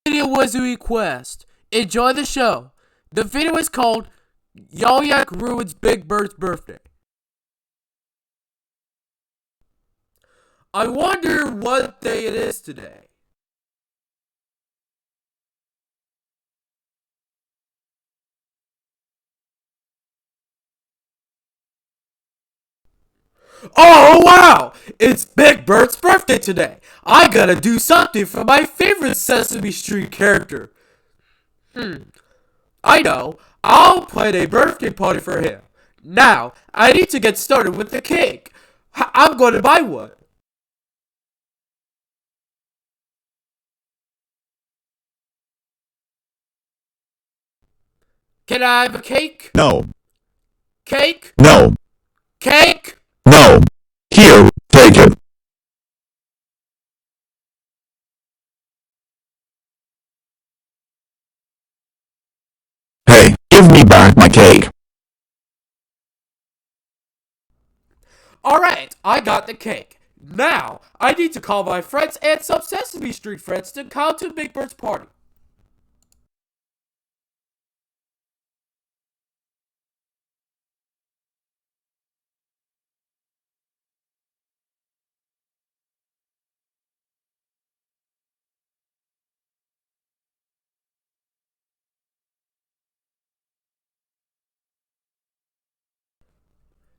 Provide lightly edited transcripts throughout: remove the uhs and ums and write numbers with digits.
video was a request. Enjoy the show. The video is called Yak Ruins Big Bird's Birthday. I wonder what day it is today. Oh wow! It's Big Bird's birthday today. I gotta do something for my favorite Sesame Street character. I know. I'll plan a birthday party for him. Now, I need to get started with the cake. I'm going to buy one. Can I have a cake? No. Cake? No. Cake? No. Here, take it. Hey, give me back my cake. Alright, I got the cake. Now, I need to call my friends and some Sesame Street friends to come to Big Bird's party.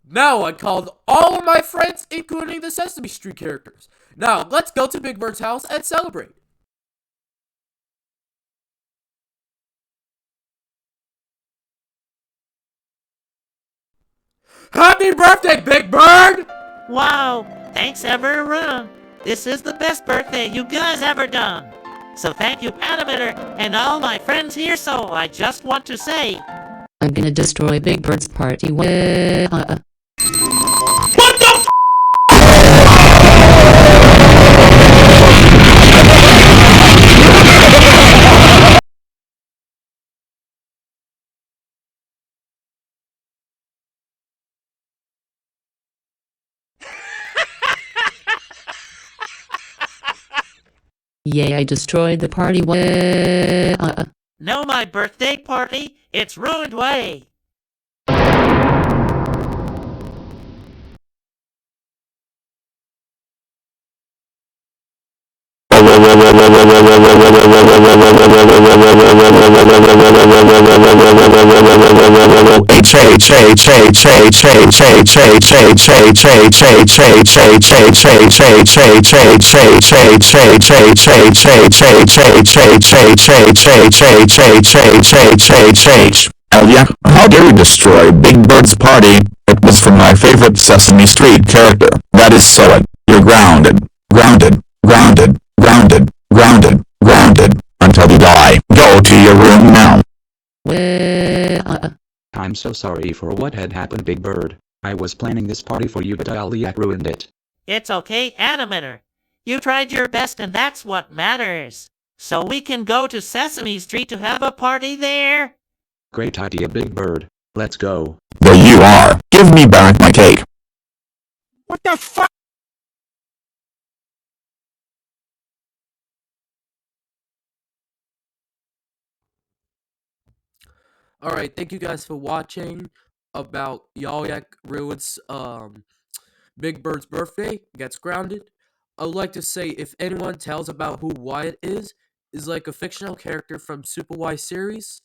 Now I called all of my friends, including the Sesame Street characters. Now, let's go to Big Bird's house and celebrate. Happy birthday, Big Bird! Wow, thanks everyone. This is the best birthday you guys ever done. So thank you, Animator, and all my friends here. So I just want to say, I'm gonna destroy Big Bird's party. Yay, I destroyed the party. no, my birthday party, it's ruined way. Yak, how dare you destroy Big Bird's party? It was for my favorite Sesame Street character. That is so it. You're grounded. Grounded. Grounded. Grounded. Grounded. Grounded. Until you die. Go to your room now. I'm so sorry for what had happened, Big Bird. I was planning this party for you, but Yak ruined it. It's okay, Animator. You tried your best and that's what matters. So we can go to Sesame Street to have a party there. Great idea, Big Bird. Let's go. There you are. Give me back my cake. What the fuck? Alright, thank you guys for watching about Yak Ruins Big Bird's birthday, gets grounded. I would like to say, if anyone tells about who Wyatt is like a fictional character from Super Y series.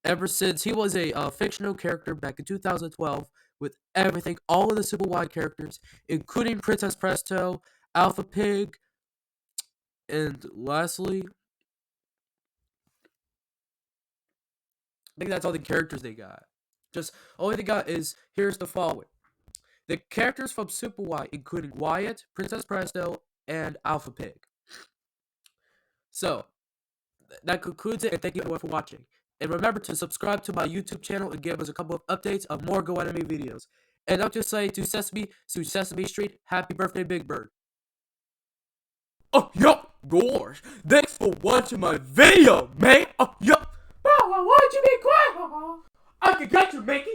Ever since he was a fictional character back in 2012 with everything, all of the Super Y characters, including Princess Presto, Alpha Pig, and lastly, I think that's all the characters they got. Just, all they got is, here's the following. The characters from Super Y, including Wyatt, Princess Presto, and Alpha Pig. So, that concludes it, and thank you everyone for watching. And remember to subscribe to my YouTube channel and give us a couple of updates of more Go Anime videos. And I'll just say to Sesame Street, happy birthday, Big Bird. Oh, yup, gosh, thanks for watching my video, man. Oh, yup. Why did you be quiet? I can get you, Mickey.